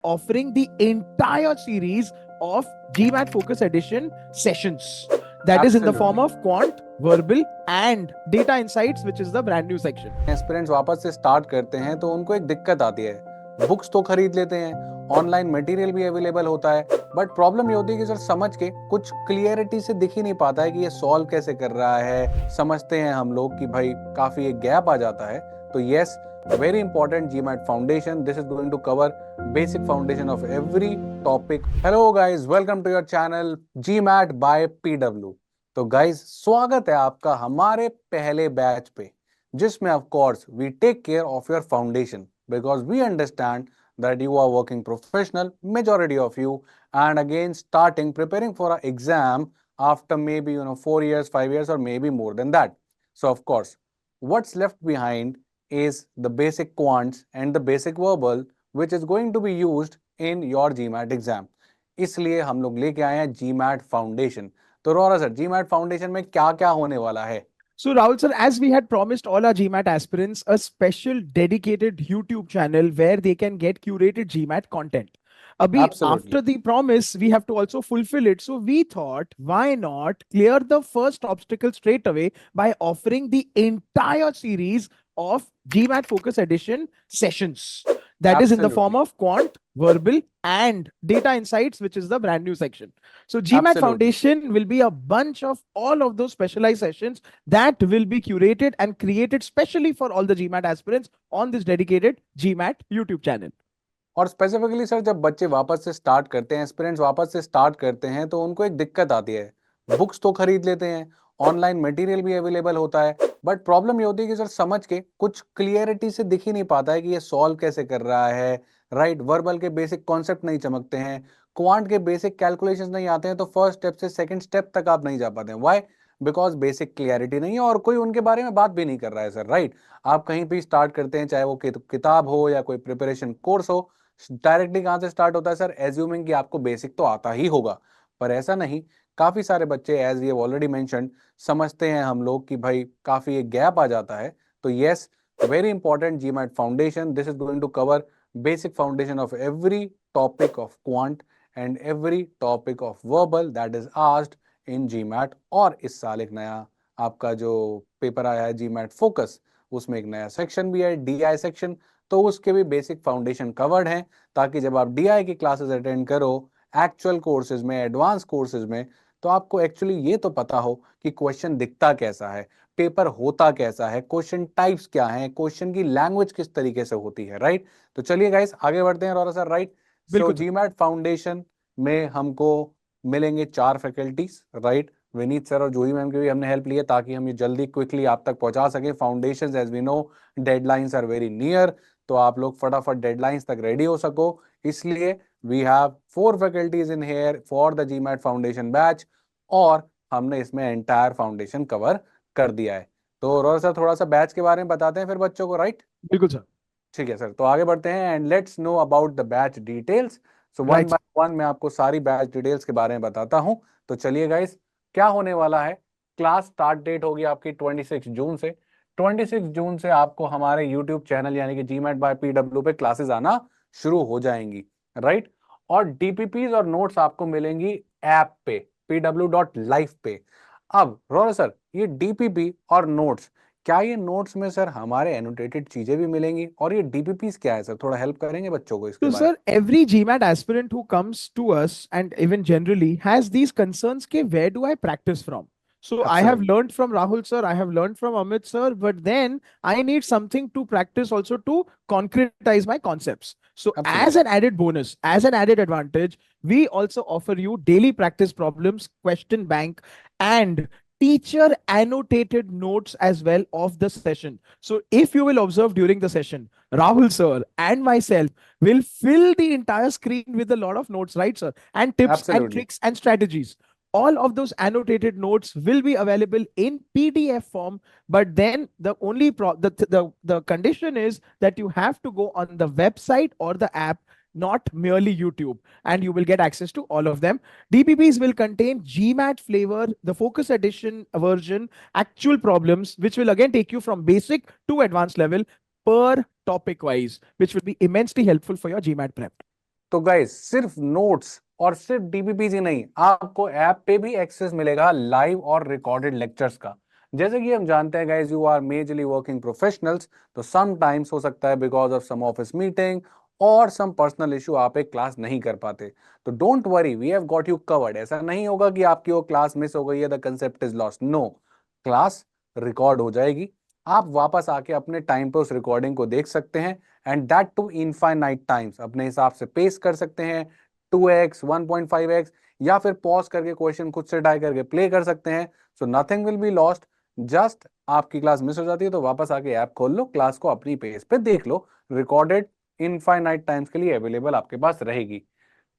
offering the entire series of GMAT Focus Edition sessions. That is in the form of quant, verbal and data insights, which is the brand new section. Aspirants वापस से start करते हैं तो उनको एक दिक्कत आती है। बुक्स तो खरीद लेते हैं, ऑनलाइन मटेरियल भी अवेलेबल होता है, बट प्रॉब्लम ये होती है कि सर समझ के कुछ क्लियरिटी से दिख ही नहीं पाता है कि ये सॉल्व कैसे कर रहा है। समझते हैं हम लोग कि भाई काफी एक गैप आ जाता है। तो yes, very important GMAT foundation. This is going to cover basic foundation of every topic. Hello guys, welcome to your channel GMAT by PW. तो guys, स्वागत है आपका हमारे पहले बैच पे, जिसमें of course we take care of your foundation because we understand that you are working professional, majority of you, and again starting preparing for an exam after maybe 4 years, 5 years, or maybe more than that. So of course, what's left behind is the basic quants and the basic verbal which is going to be used in your GMAT exam. इसलिए हम लोग लेके आए हैं GMAT Foundation. तो Rora sir, GMAT Foundation में क्या क्या होने वाला है? So Rahul sir, as we had promised all our GMAT aspirants a special dedicated YouTube channel where they can get curated GMAT content. Abhi, after the promise, we have to also fulfill it. So we thought, why not clear the first obstacle straight away by offering the entire series of GMAT Focus Edition sessions. That is in the form of quant, verbal and data insights, which is the brand new section. So GMAT Foundation will be a bunch of all of those specialized sessions that will be curated and created specially for all the GMAT aspirants on this dedicated GMAT YouTube channel. और specifically sir, जब बच्चे वापस से start करते हैं, aspirants वापस से start करते हैं, तो उनको एक दिक्कत आती है। बुक्स तो खरीद लेते हैं, ऑनलाइन मटेरियल भी अवेलेबल होता है, बट प्रॉब्लम ये होती है कि सर समझ के कुछ क्लियरिटी से दिख ही नहीं पाता है कि ये सॉल्व कैसे कर रहा है। राइट, वर्बल के बेसिक कॉन्सेप्ट नहीं चमकते हैं, क्वांट के बेसिक कैलकुलेशंस नहीं आते हैं, तो फर्स्ट स्टेप से सेकंड स्टेप तक आप नहीं जा पाते हैं। व्हाई? बिकॉज बेसिक क्लियरिटी नहीं है और कोई उनके बारे में बात भी नहीं कर रहा है सर। राइट, आप कहीं भी स्टार्ट करते हैं, चाहे वो किताब हो या कोई प्रिपरेशन कोर्स हो, डायरेक्टली कहां से स्टार्ट होता है सर? एज्यूमिंग कि आपको बेसिक तो आता ही होगा, पर ऐसा नहीं। काफी सारे बच्चे, as we have already mentioned, समझते हैं हम लोग कि भाई काफी एक गैप आ जाता है। तो yes, very important GMAT foundation. This is going to cover basic foundation of every topic of quant and every topic of verbal that is asked in GMAT. और इस साल एक नया आपका जो पेपर आया है GMAT फोकस, उसमें एक नया सेक्शन भी है, DI सेक्शन, तो उसके भी बेसिक फाउंडेशन कवर्ड हैं, ताकि जब आप DI की क्लासेस अटेंड करो एक्चुअल कोर्सेज में, एडवांस कोर्सेज में, तो आपको एक्चुअली ये तो पता हो कि क्वेश्चन दिखता कैसा है, पेपर होता कैसा है, क्वेश्चन टाइप्स क्या हैं, क्वेश्चन की लैंग्वेज किस तरीके से होती है। राइट, तो चलिए गाइस आगे बढ़ते हैं रोरा सर। राइट, सो GMAT फाउंडेशन में हमको मिलेंगे 4 फैकल्टीज। राइट, विनीत सर और जूही मैम की भी हमने हेल्प ली है ताकि हम ये जल्दी क्विकली आप तक पहुंचा सकें। Foundations, as we know, deadlines are very near, तो आप लोग फटाफट डेडलाइंस तक रेडी हो सको, इसलिए we have 4 faculties in here for the GMAT foundation batch, और हमने इसमें एंटायर फाउंडेशन कवर कर दिया है। तो रोहन सर, थोड़ा सा बैच के बारे में बताते हैं फिर बच्चों को। राइट, बिल्कुल सर। ठीक है सर, तो आगे बढ़ते हैं and let's know about the batch details. So one by one मैं आपको सारी बैच डिटेल्स के बारे में बताता हूं। तो चलिए गाइस, क्या होने वाला है? क्लास स्टार्ट डेट होगी आपकी 26 जून से। 26 जून से आपको हमारे यूट्यूब चैनल यानी कि GMAT बाय PW पे क्लासेस आना शुरू हो जाएंगी। राइट, और DPPs और नोट्स आपको मिलेंगी ऐप पे, pw.live पे। अब रोहन सर, ये DPP और नोट्स, क्या ये नोट्स में सर हमारे एनोटेटेड चीजें भी मिलेंगी? और ये DPPs क्या है सर, थोड़ा हेल्प करेंगे बच्चों को इसके So, बारे में? sir, every GMAT aspirant who comes to us and even generally has these concerns ke where do I practice from? So I have learned from Rahul sir, I have learned from Amit sir, but then I need something to practice also to concretize my concepts. So as an added bonus, as an added advantage, we also offer you daily practice problems, question bank, and teacher annotated notes as well of the session. So if you will observe during the session, Rahul sir and myself will fill the entire screen with a lot of notes, right sir? And tips and tricks and strategies. All of those annotated notes will be available in PDF form, but then the only the condition is that you have to go on the website or the app, not merely YouTube, and you will get access to all of them. DPPs will contain GMAT flavor, the focus edition version, actual problems, which will again take you from basic to advanced level per topic wise, which will be immensely helpful for your GMAT prep. तो guys सिर्फ notes और सिर्फ डीबीपीजी नहीं, आपको app पे भी access मिलेगा live और रिकॉर्डेड लेक्चर्स का। जैसे कि हम जानते हैं guys, you are majorly working professionals, तो सम टाइम्स हो सकता है because of some office meeting और सम पर्सनल इशू आप एक क्लास नहीं कर पाते। तो don't worry, we have got you covered. ऐसा नहीं होगा कि आपकी वो क्लास मिस हो गई है, the concept is lost. No, class record हो जाएगी, आप वापस आके अपने टाइम पे उस रिकॉर्डिंग को देख सकते हैं, and that too infinite times. अपने हिसाब से पेस कर सकते हैं, 2x 1.5x, या फिर पॉज करके क्वेश्चन खुद से ट्राई करके प्ले कर सकते हैं। So nothing will be lost. Just आपकी क्लास मिस हो जाती है तो वापस आके ऐप खोल लो, क्लास को अपनी पेस पे देख लो, रिकॉर्डेड इनफाइनाइट टाइम्स के लिए अवेलेबल आपके पास रहेगी।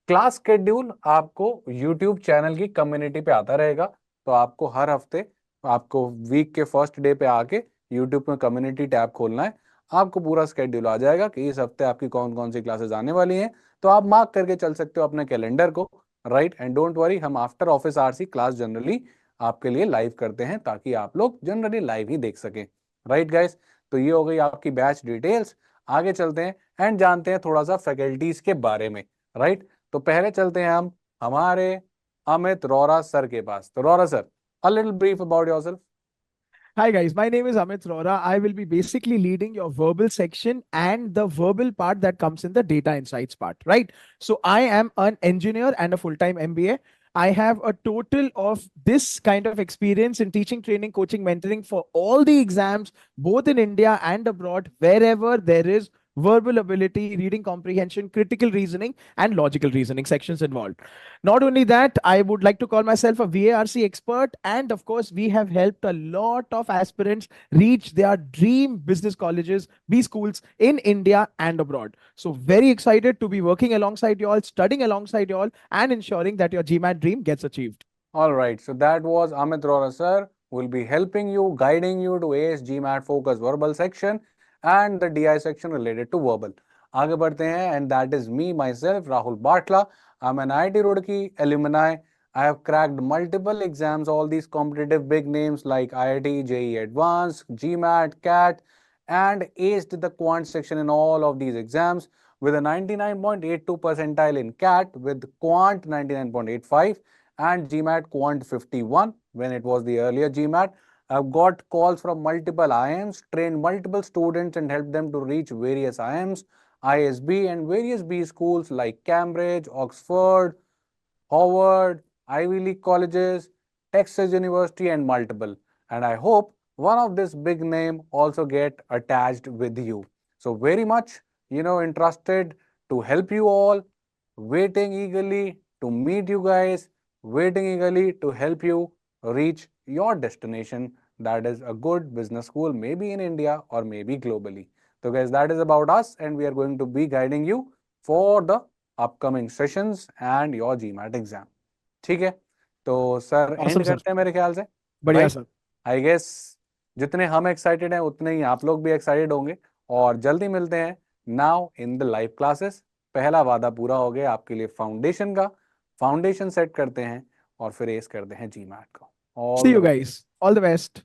क्लास शेड्यूल आपको यूट्यूब चैनल की कम्युनिटी पे आता रहेगा, तो आपको हर हफ्ते, आपको वीक के फर्स्ट डे पे आके यूट्यूब में कम्युनिटी टैब खोलना है, आपको पूरा स्केड्यूल आ जाएगा कि इस हफ्ते आपकी कौन कौन सी क्लासेस आने वाली हैं। तो आप मार्क करके चल सकते हो अपने कैलेंडर को, राइट। एंड डोंट वरी, हम आफ्टर ऑफिस आवर्स ही क्लास जनरली आपके लिए लाइव करते हैं, ताकि आप लोग जनरली लाइव ही देख सकें, राइट गाइस। तो ये हो गई आपकी बैच डिटेल्स। आगे चलते हैं एंड जानते हैं थोड़ा सा फैकल्टीज के बारे में, राइट। तो पहले चलते हैं हम हमारे अमित रोरा सर के पास। तो Rora sir, a little brief about yourself. Hi guys, my name is Amit Rora. I will be basically leading your verbal section and the verbal part that comes in the data insights part, right? So I am an engineer and a full-time MBA. I have a total of this kind of experience in teaching, training, coaching, mentoring for all the exams, both in India and abroad, wherever there is verbal ability, reading comprehension, critical reasoning, and logical reasoning sections involved. Not only that, I would like to call myself a VARC expert. And of course, we have helped a lot of aspirants reach their dream business colleges, B schools in India and abroad. So, very excited to be working alongside you all, studying alongside you all, and ensuring that your GMAT dream gets achieved. All right, so that was Amit Rora sir, who will be helping you, guiding you to ACE GMAT Focus Verbal section and the DI section related to verbal. आगे बढ़ते हैं, and that is me myself, Rahul Bartla. I'm an IIT Roorkee alumni. I have cracked multiple exams, all these competitive big names like IIT, JEE Advanced, GMAT, CAT, and aced the quant section in all of these exams with a 99.82 percentile in CAT, with quant 99.85 and GMAT Quant 51 when it was the earlier GMAT. I've got calls from multiple IIMs, trained multiple students and helped them to reach various IIMs, ISB and various B schools like Cambridge, Oxford, Howard, Ivy League colleges, Texas University and multiple. And I hope one of this big name also get attached with you. So very much, interested to help you all, waiting eagerly to meet you guys, waiting eagerly to help you reach your destination, that is a good business school, maybe in India or maybe globally. So guys, that is about us, and we are going to be guiding you for the upcoming sessions and your GMAT exam. ठीक है, तो sir Awesome, and sir. करते हैं मेरे ख्याल से, Badhiya, right. sir. I guess जितने हम एक्साइटेड हैं उतने ही आप लोग भी एक्साइटेड होंगे, और जल्दी मिलते हैं now in the live classes. पहला वादा पूरा हो गया आपके लिए फाउंडेशन का, फाउंडेशन सेट करते हैं और फिर एस करते हैं जीमैट को। See all the you best. guys. All the best.